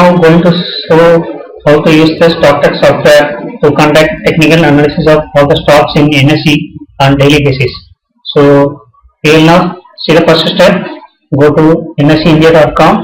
now going to show how to use the StockTech software to conduct technical analysis of all the stocks in NSE on daily basis. So we will now see the first step. Go to nseindia.com.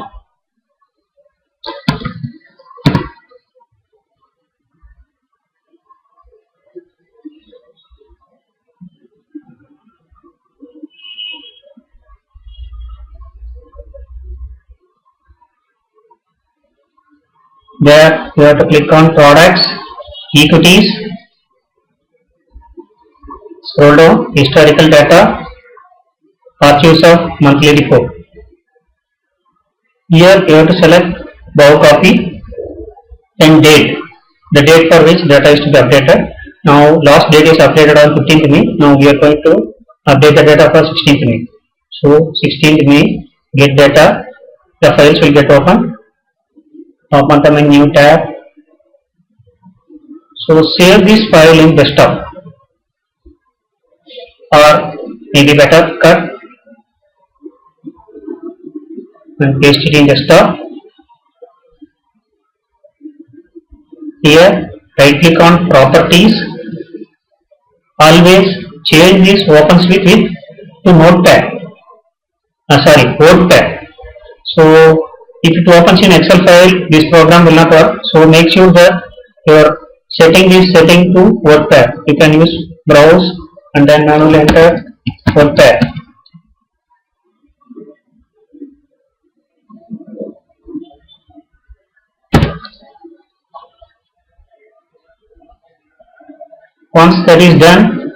There you have to click on products, equities, scroll down, historical data, archives of monthly report. Here you have to select bow copy and date, the date for which data is to be updated. Now last date is updated on 15th May. Now we are going to update the data for 16th May. So 16th May, get data, the files will get open. Open them in new tab. So save this file in desktop, or maybe better cut and paste it in desktop. Here right click on properties. Always change this opens with to notepad. WordPad. So if it opens in Excel file, this program will not work. So make sure that your setting is setting to WordPad. You can use browse and then manually enter WordPad. Once that is done,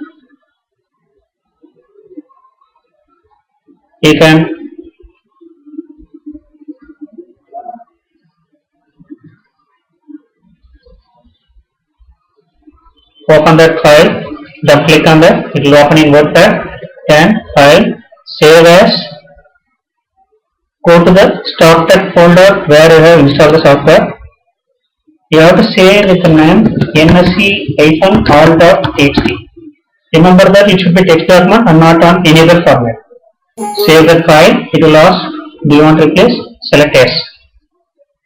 you can open that file, then click on that, it will open in WordPad, and file, save as, go to the StockTech folder where you have installed the software. You have to save with the name nsc-all.txt. Remember that it should be text document and not on any other format. Save that file, it will ask, do you want to replace? Select yes.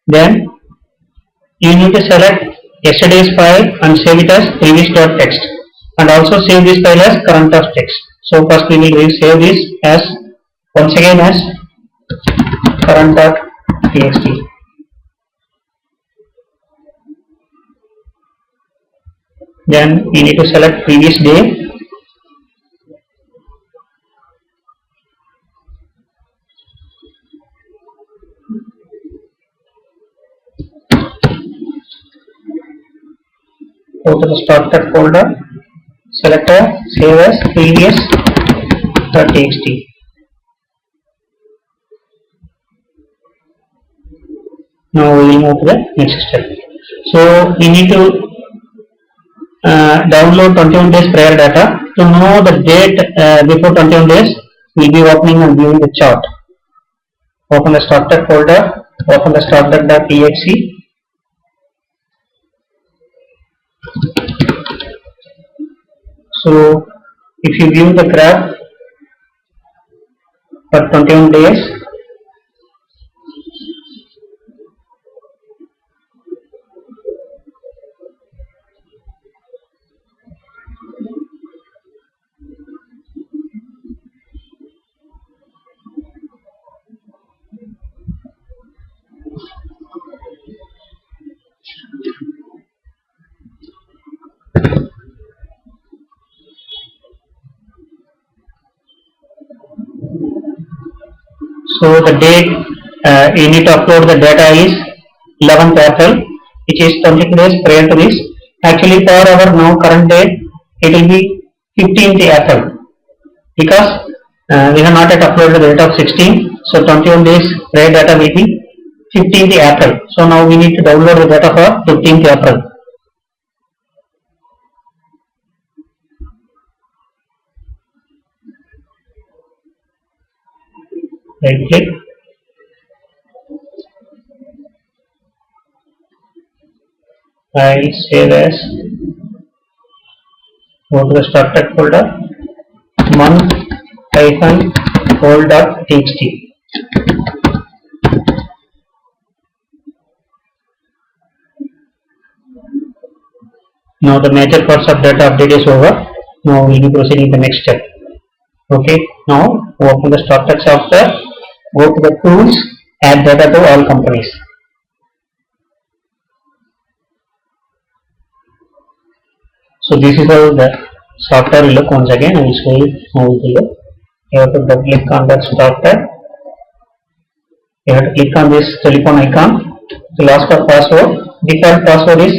Then you need to select yesterday's file and save it as previous.txt, and also save this file as current.txt. So first we will save this as once again as current.txt. Then we need to select previous day. Go to the StockTech folder, select a save as previous.txt. Now we will move to the next step. So we need to download 21 days prior data. To know the date before 21 days, we will be opening and viewing the chart. Open the StockTech folder, open the StockTech.exe. So if you view the graph for 21 days, so the date you need to upload the data is 11th April, which is 22 days prior to this. Actually for our now current date, it will be 15th April because we have not yet uploaded the data of 16. So 21 days prior data will be 15th April. So now we need to download the data for 15th April. Right click, file, save as, go to the StockTech folder, month-hold.txt. Now the major parts of data update is over. Now we will be proceeding the next step. Okay, now open the StockTech software, go to the tools, add data to all companies. So this is how the software will look. Once again I will show you how it will look. You have to double click on that software. You have to click on this telephone icon. To ask for password. Default password is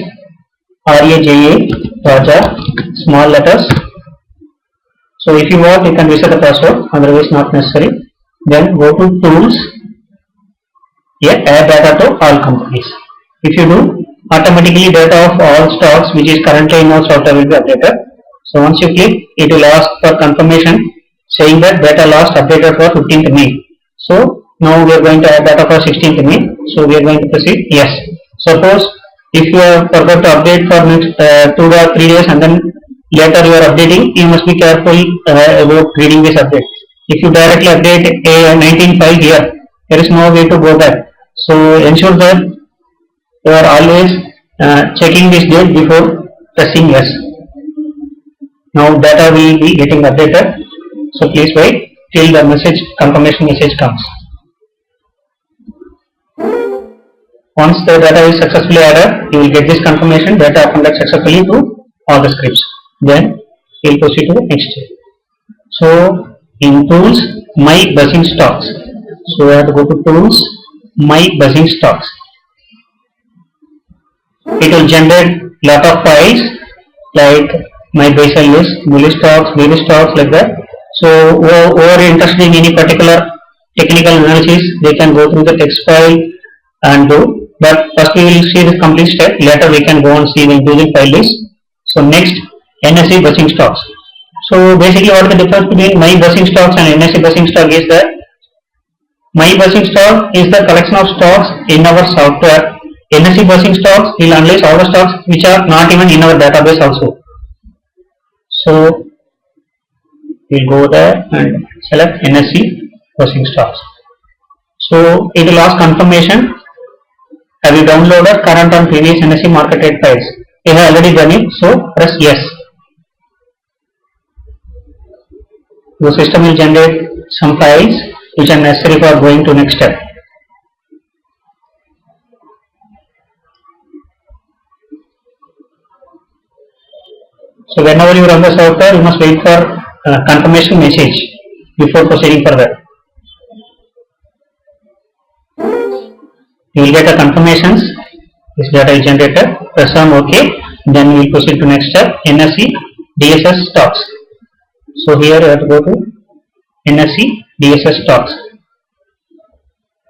RAJA Raja, small letters. So if you want, you can reset the password, otherwise not necessary. Then go to tools. Here add data to all companies. If you do, automatically data of all stocks which is currently in our software will be updated. So once you click, it will ask for confirmation saying that data last updated for 15th May. So now we are going to add data for 16th May. So we are going to proceed yes. Suppose if you have forgot to update for next 2 or 3 days and then later you are updating, you must be careful about reading this update. If you directly update a 19.5 here, there is no way to go back. So ensure that you are always checking this date before pressing yes. Now data will be getting updated. So please wait till the message confirmation message comes. Once the data is successfully added, you will get this confirmation data appended successfully to all the scripts. Then we will proceed to the next step. So in tools, my buzzing stocks. So we have to go to tools, my buzzing stocks. It will generate lot of files like my buy sell list, bullish stocks, bearish stocks, like that. So whoever interested in any particular technical analysis, they can go through the text file and do. But first we will see this complete step. Later we can go and see the individual file list. So next, NSE buzzing stocks. So basically, what is the difference between my buzzing stocks and NSE buzzing stock is that my buzzing stock is the collection of stocks in our software. NSE buzzing stocks will analyze all the stocks which are not even in our database also. So we'll go there and select NSE buzzing stocks. So it will ask confirmation. Have you downloaded current and previous NSE market rate files? You have already done it, so press yes. The system will generate some files which are necessary for going to next step. So whenever you run the software, you must wait for confirmation message before proceeding further. You will get a confirmations. This data is generated. Press on OK. Then we will proceed to next step. NSE DSS stocks. So here you have to go to NSE DSS stocks.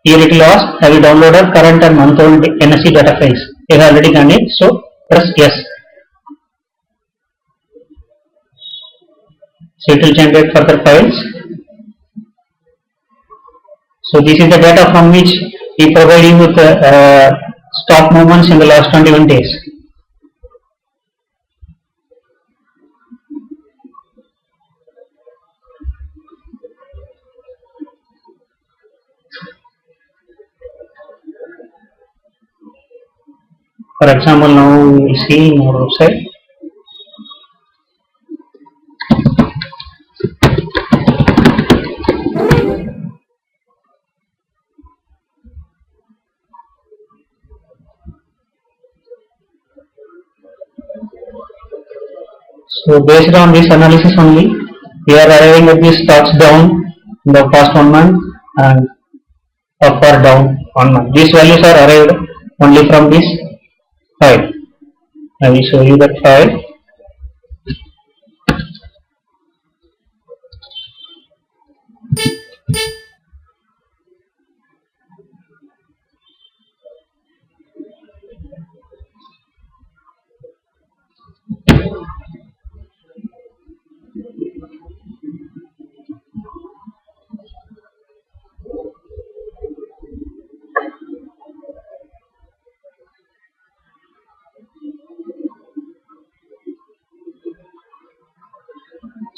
Here it will ask, have you downloaded current and month old NSE data files? You have already done it. So press yes. So it will generate further files. So this is the data from which we provide you with stock movements in the last 21 days. For example, now we will see in our website. So based on this analysis only, we are arriving at these stocks down in the past 1 month and up or down 1 month. These values are arrived only from this file. I will show you that file.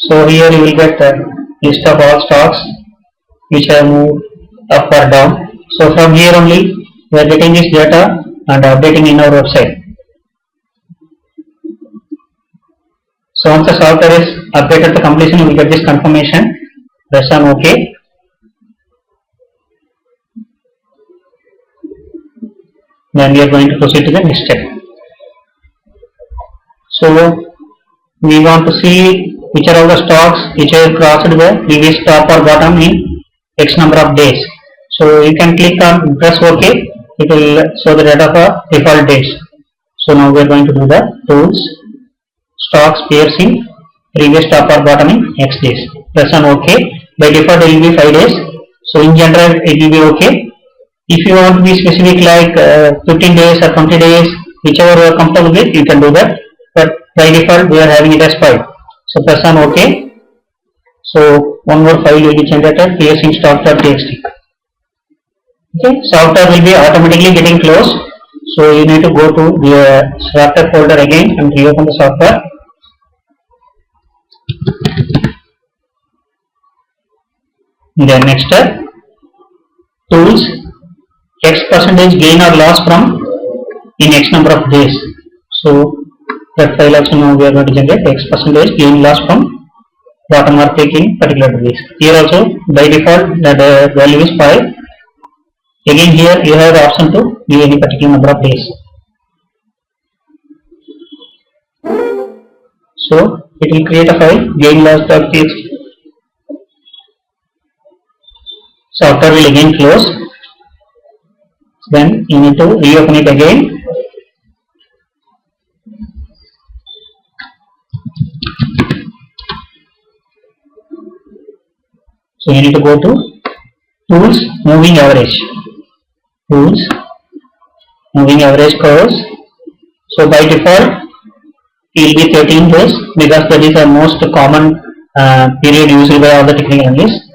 So here you will get a list of all stocks which have moved up or down. So from here only we are getting this data and updating in our website. So once the software is updated to completion, you will get this confirmation. Press on OK. Then we are going to proceed to the next step. So we want to see which are all the stocks which have crossed the previous top or bottom in X number of days. So you can click on press OK. It will show the data for default dates. So now we are going to do the tools, stocks pairs in previous top or bottom in X days. Press on OK. By default it will be 5 days. So in general it will be OK. If you want to be specific like 15 days or 20 days, whichever you are comfortable with, you can do that. But by default we are having it as 5. So press on OK. So one more file will be generated, pairs stock.txt. Okay, software will be automatically getting closed. So you need to go to the software folder again and reopen the software. Then next step, tools, X percentage gain or loss from in X number of days. So that file also now we are going to generate X percentage gain loss from bottom or peak in particular days. Here also by default the value is 5. Again here you have the option to give any particular number of days. So it will create a file gain loss.txt. Software will again close. Then you need to reopen it again. So you need to go to tools, moving average. Tools, moving average curves. So by default it will be 13 days because that is the most common period used by all the technical analysts.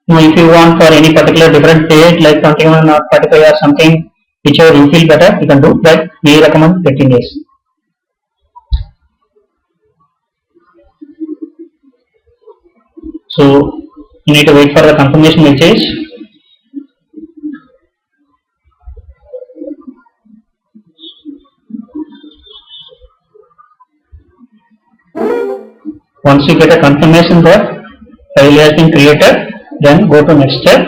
Now if you want for any particular different date like 21 or 45 or something, whichever you feel better, you can do, but we recommend 13 days. So you need to wait for the confirmation message. Once you get a confirmation that file has been created, then go to next step.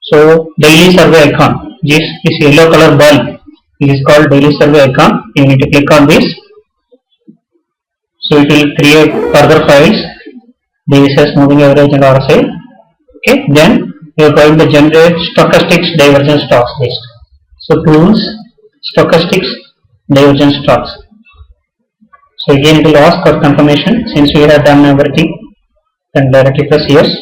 So daily survey icon, this yellow color bulb, this is called daily survey icon. You need to click on this. So it will create further files, basis, moving average and RSI. Okay, then you are going to generate stochastics divergence stocks list. So tools, stochastics divergence stocks. So again it will ask for confirmation. Since we have done everything, then directly press yes.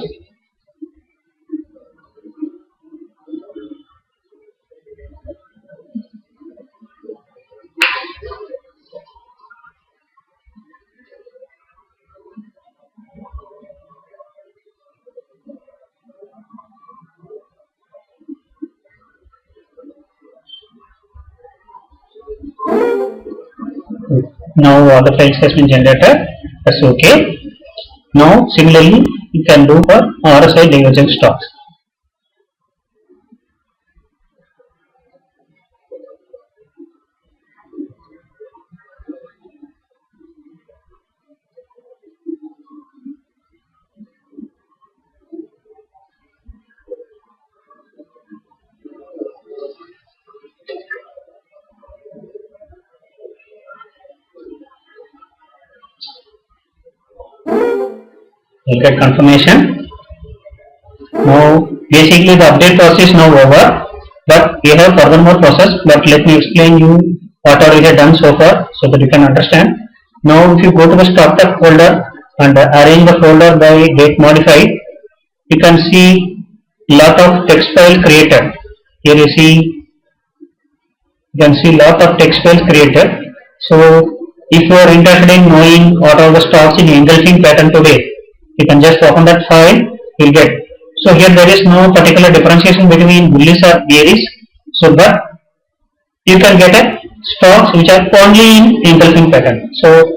Now all the files has been generated. That's okay. Now similarly you can do for RSI divergence stocks. You get confirmation. Now basically the update process is now over, but we have furthermore process, but let me explain you what all we have done so far so that you can understand. Now if you go to the stock tech folder and arrange the folder by date modified, you can see lot of text file created. Here you can see lot of text files created. So if you are interested in knowing what are the stocks in engulfing pattern today, you can just open that file, you will get. So here there is no particular differentiation between bullish or bearish. So but you can get a stocks which are only in engulfing pattern. So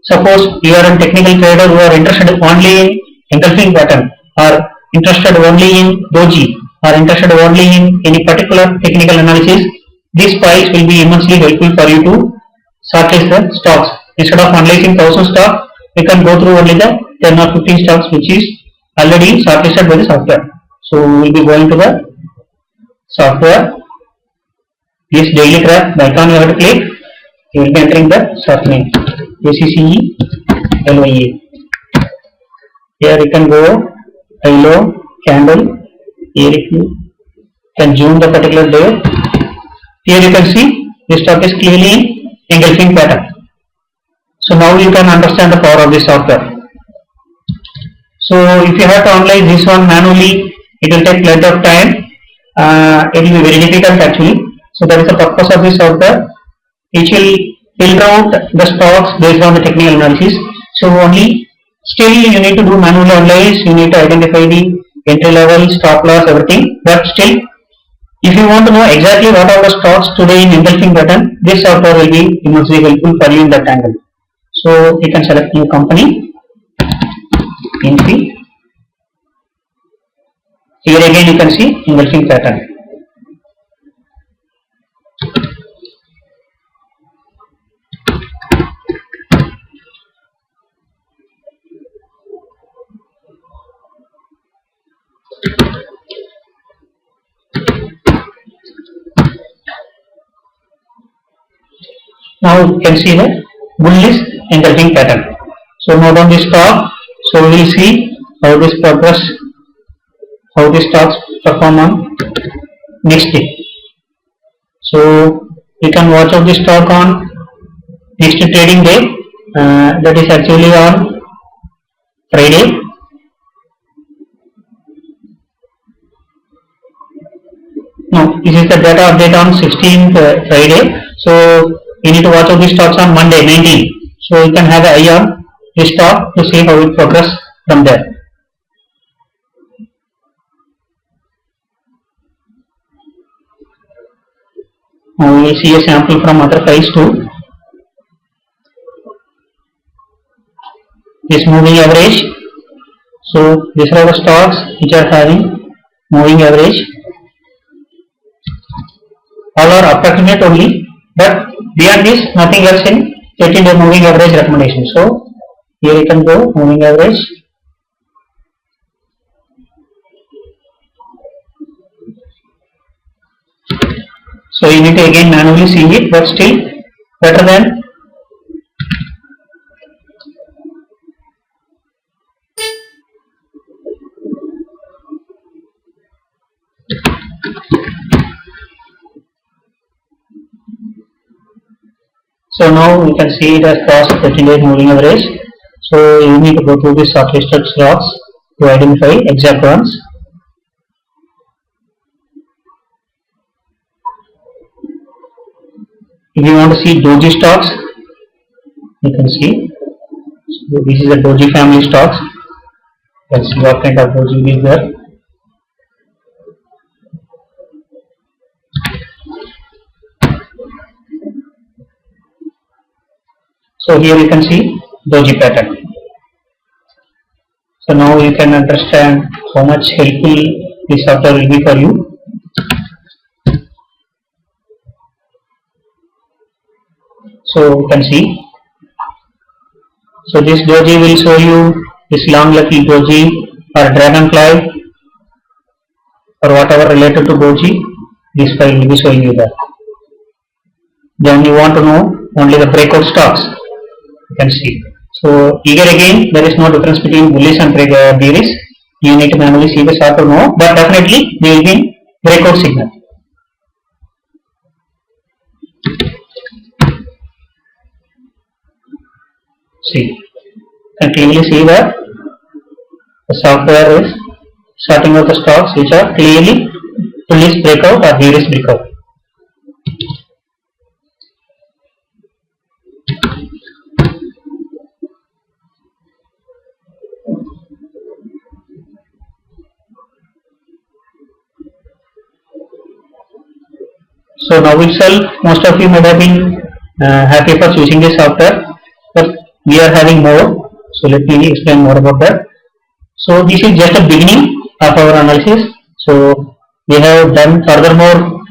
suppose you are a technical trader who are interested only in engulfing pattern, or interested only in doji, or interested only in any particular technical analysis, these files will be immensely helpful for you to shortlist the stocks. Instead of analyzing 1000 stocks, we can go through only the 10 or 15 stocks which is already shortlisted by the software. So we will be going to the software. This daily graph icon you have to click. You will be entering the stock name ACCELYA. Here you can go ILO candle. Here you can zoom the particular day. Here you can see the stock is clearly engulfing pattern. So now you can understand the power of this software. So if you have to analyze this one manually, it will take plenty of time. It will be very difficult actually. So that is the purpose of this software. It will filter out the stocks based on the technical analysis. So only still you need to do manual analysis. You need to identify the entry level, stop loss, everything. But still, if you want to know exactly what are the stocks today in engulfing pattern, this software will be immensely helpful for you in that angle. So you can select new company, Infi. Here again you can see engulfing pattern. Now you can see the bullish engulfing pattern. So note on this stock. So we will see how this progress, how the stocks perform on next day. So you can watch out the stock on next trading day. That is actually on Friday. No, this is the data update on 16th Friday. So you need to watch out the stocks on Monday 19th. So you can have an eye on the stock to see how it progress from there. Now we will see a sample from other files too. This moving average. So these are the stocks which are having moving average. All are approximate only, but beyond this nothing else in 13-day moving average recommendation. So here you can go moving average. So you need to again manually see it, but still better than so now you can see it as past 13-day moving average. So you need to go through the shortlisted stocks to identify exact ones. If you want to see Doji stocks, you can see. So this is the Doji family stocks. You can see what kind of Doji is there. So here you can see Doji pattern. So now you can understand how much helpful this software will be for you. So you can see. So this Doji will show you this long lucky Doji or dragonfly or whatever related to Doji. This file will be showing you that. Then you want to know only the breakout stocks. You can see. So here again there is no difference between bullish and bearish. You need to manually see the chart to know, but definitely there will be breakout signal. See, you can clearly see that the software is sorting out the stocks which are clearly bullish breakout or bearish breakout. So now itself, most of you might have been happy for using this software, but we are having more. So let me explain more about that. So this is just a beginning of our analysis. So we have done furthermore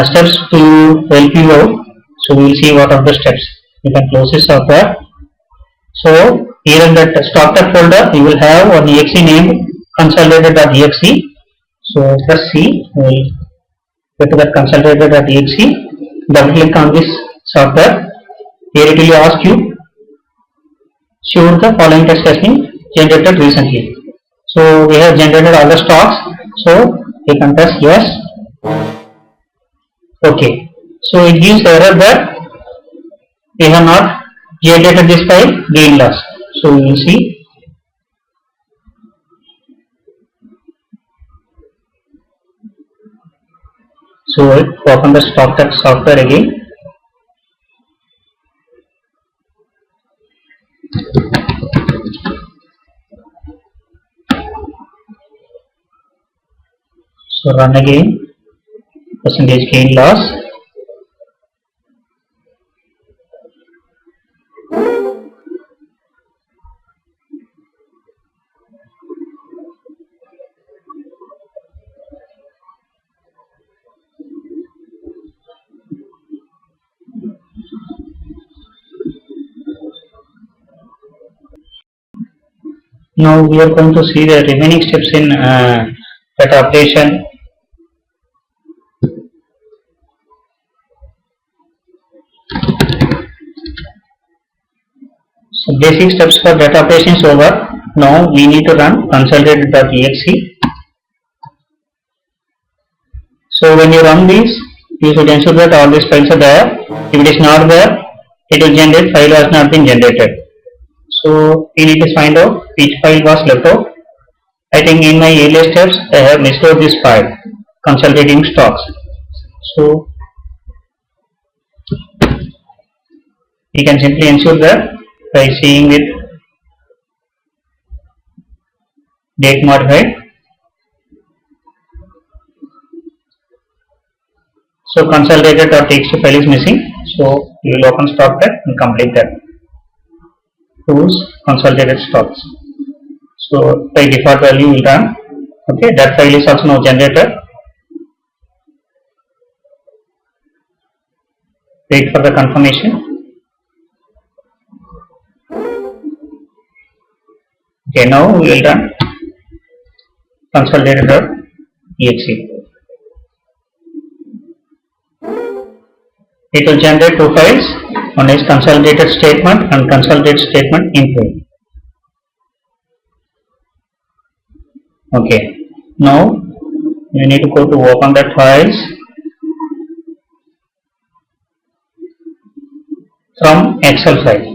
steps to help you out. So we will see what are the steps. You can close this software. So Here in that stock tag folder, you will have an exe named consolidated.exe. So press C, we will go to that consolidated.exe. Double click on this software. Here it will ask you, sure the following text has been generated recently. So we have generated all the stocks. So you can press yes. Okay. So it gives error that we have not generated this file gain loss. So we will see. So open the stock tag software again. So run again, percentage gain loss. Now we are going to see the remaining steps in data updation. So basic steps for data updation is over. Now we need to run consolidated.exe. So when you run this, you should ensure that all these files are there. If it is not there, it will generate file has not been generated. So we need to find out which file was left out. I think in my earlier steps I have missed out this file, consolidating stocks. So we can simply ensure that by seeing with date modified. So consolidated.txt file is missing. So you will open stock tag and complete that. Tools, consolidated stocks. So by default value will run. Okay, that file is also now generated. Wait for the confirmation. Okay, now we will run consolidated.exe. It will generate two files. One is consolidated statement and consolidated statement info. Okay, now you need to go to open that files from Excel file.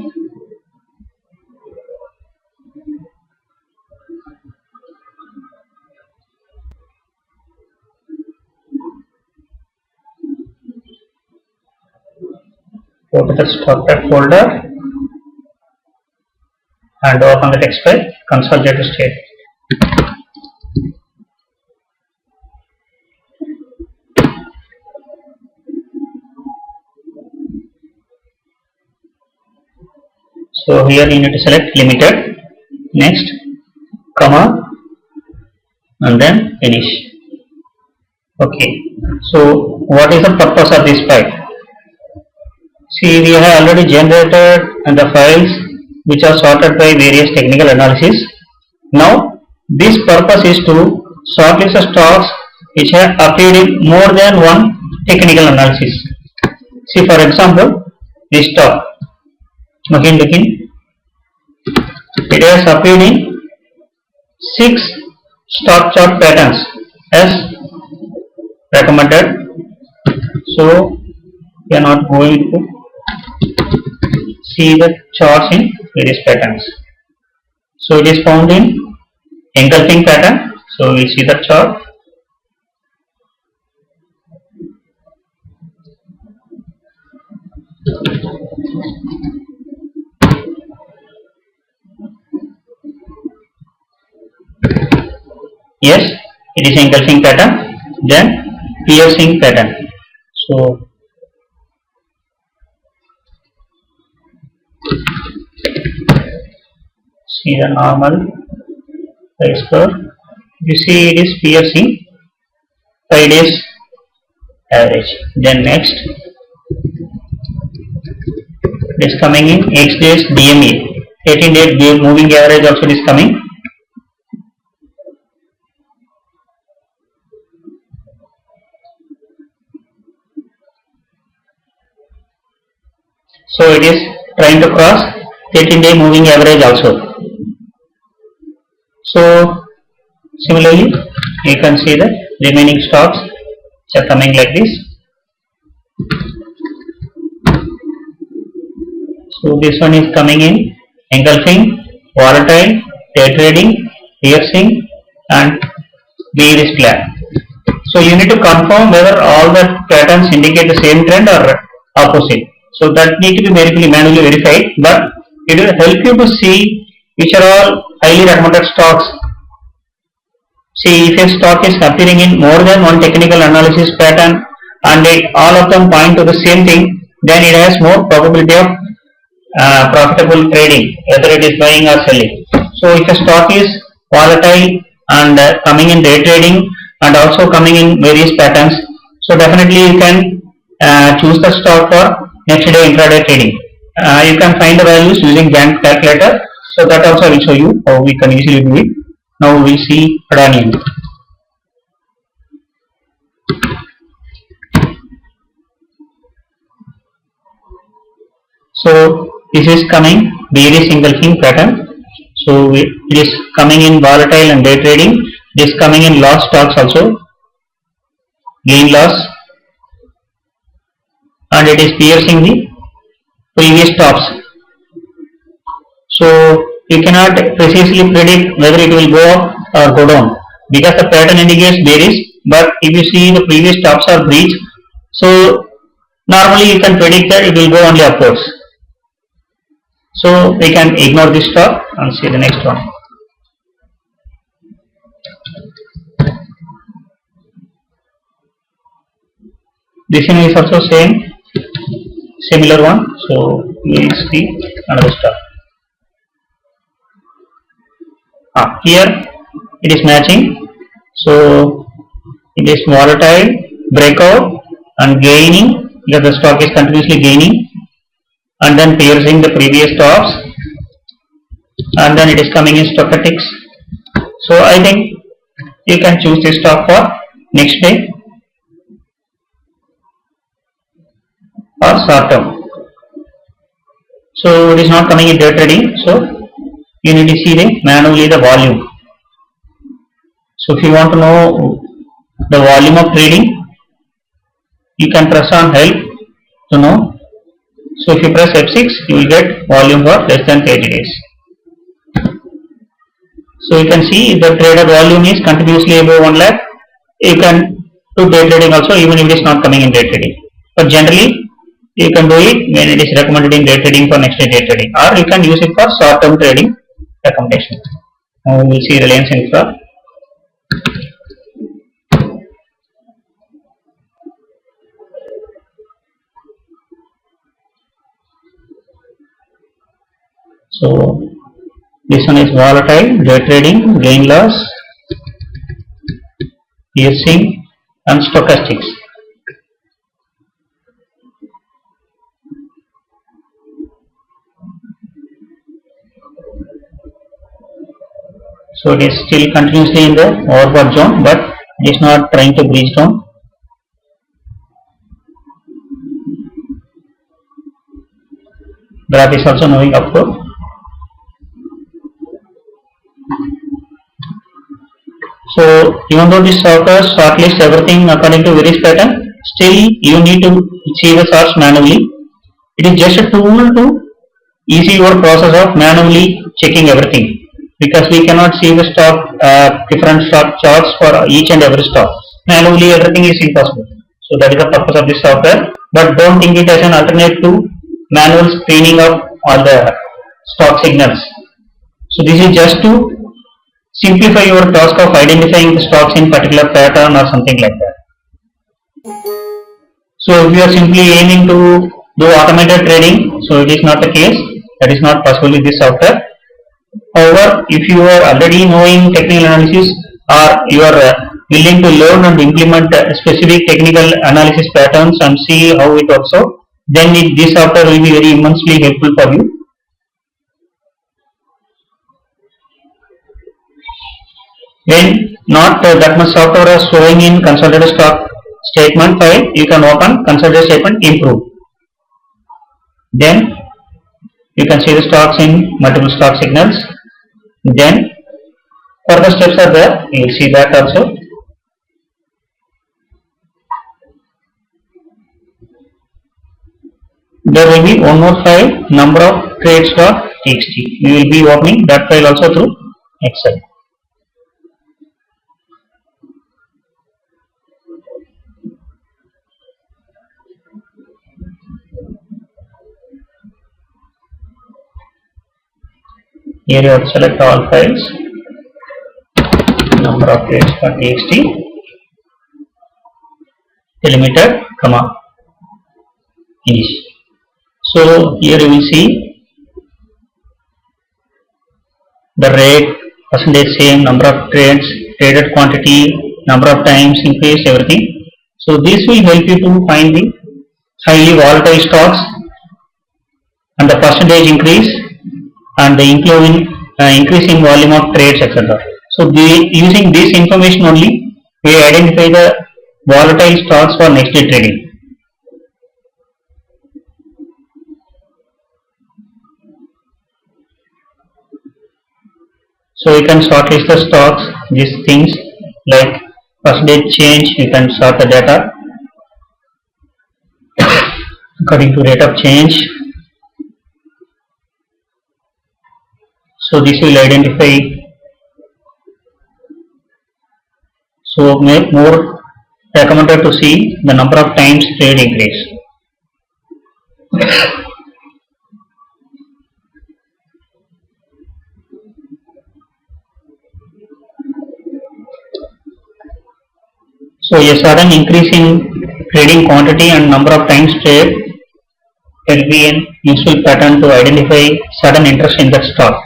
Go to the stock tag folder and open the text file consolidated statement. So here you need to select limited, next, comma, and then finish. Okay. So what is the purpose of this file? See, we have already generated the files which are sorted by various technical analysis. Now this purpose is to shortlist the stocks which have appeared in more than one technical analysis. See, for example, this stock, McKinsey, it has appeared in 6 stock chart patterns as recommended. So we are not going to see the charts in various patterns. So it is found in engulfing pattern. So we will see the chart. Yes, it is engulfing pattern, then piercing pattern. So see the normal price curve. You see it is piercing 5 days average. Then next it is coming in X days DMA. 18-day moving average also is coming. So it is trying to cross 13-day moving average also. So similarly, you can see the remaining stocks are coming like this. So this one is coming in engulfing, volatile, day trading, piercing, and bearish flat. So you need to confirm whether all the patterns indicate the same trend or opposite. So that need to be manually verified, but it will help you to see which are all highly recommended stocks. See, if a stock is appearing in more than one technical analysis pattern and all of them point to the same thing, then it has more probability of profitable trading, whether it is buying or selling. So if a stock is volatile and coming in day trading and also coming in various patterns, so definitely you can choose the stock for next day intraday trading. You can find the values using Gantt calculator. So that also I will show you how we can easily do it. Now we will see Adani. So this is coming bearish engulfing pattern. So it is coming in volatile and day trading. It is coming in loss stocks also, gain loss, and it is piercing the previous tops. So you cannot precisely predict whether it will go up or go down because the pattern indicates bearish, but if you see the previous tops are breached, so normally you can predict that it will go only upwards. So we can ignore this stock and see the next one. This one is also similar one. So we will see another stock. Here it is matching. So it is volatile, breakout, and gaining because the stock is continuously gaining, and then piercing the previous tops, and then it is coming in stochastics. So I think you can choose this stock for next day or short term. So it is not coming in day trading, so you need to see manually the volume. So if you want to know the volume of trading, you can press on help to know. So if you press F6, you will get volume for less than 30 days. So you can see if the traded volume is continuously above 1 lakh, you can do day trading also even if it is not coming in day trading. But generally, you can do it when it is recommended in day trading for next day trading, or you can use it for short term trading recommendation. Now we will see Reliance Infra. So this one is volatile, day trading, gain loss, piercing, and stochastics. So it is still continuously in the overbought zone, but it is not trying to breach down. Graph is also moving upward. So even though this software shortlists everything according to various pattern, still you need to see the charts manually. It is just a tool to ease your process of manually checking everything, because we cannot see the stock different stock charts for each and every stock. Manually everything is impossible. So that is the purpose of this software. But don't think it as an alternate to manual screening of all the stock signals. So this is just to simplify your task of identifying the stocks in particular pattern or something like that. So if you are simply aiming to do automated trading, so it is not the case. That is not possible with this software. However, if you are already knowing technical analysis, or you are willing to learn and implement specific technical analysis patterns and see how it works out, then this software will be very immensely helpful for you. When not that much software is showing in consolidated stock statement file, you can open consolidated statement, improve. Then you can see the stocks in multiple stock signals. Then further steps are there, you will see that also. There will be one more file, number of trades.txt. We will be opening that file also through Excel. Here you have to select all files, number of trades.txt, delimiter, comma, finish. So here you will see the rate, percentage same, number of trades, traded quantity, number of times increase, everything. So this will help you to find the highly volatile stocks and the percentage increase and the increasing volume of trades, etc. So using this information only, we identify the volatile stocks for next day trading. So you can shortlist the stocks, these things like percentage change, you can sort the data according to rate of change. So this will identify, so make more recommended to see the number of times trade increase. So a sudden increase in trading quantity and number of times trade will be a useful pattern to identify sudden interest in that stock.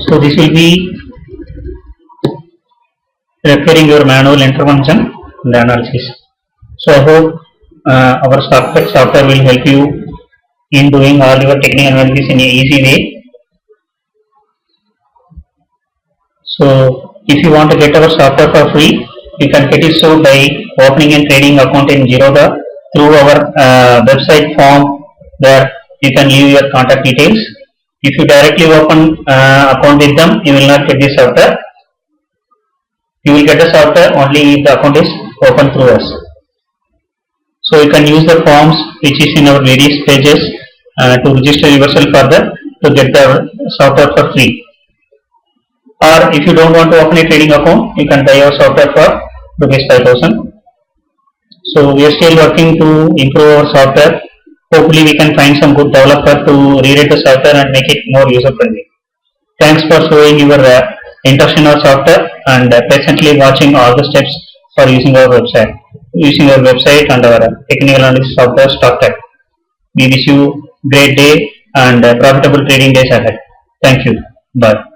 So this will be requiring your manual intervention and analysis. So I hope our software will help you in doing all your technical analysis in an easy way. So if you want to get our software for free, you can get it so by opening and trading account in Zerodha through our website form, where you can leave your contact details. If you directly open account with them, you will not get the software. You will get the software only if the account is open through us. So you can use the forms which is in our various pages to register yourself further to get the software for free. Or if you don't want to open a trading account, you can buy our software for ₹5,000. So we are still working to improve our software. Hopefully we can find some good developer to rewrite the software and make it more user friendly. Thanks for showing your interest in our software and patiently watching all the steps for using our website and our technical analysis software StockTech. We wish you great day and profitable trading days ahead. Thank you. Bye.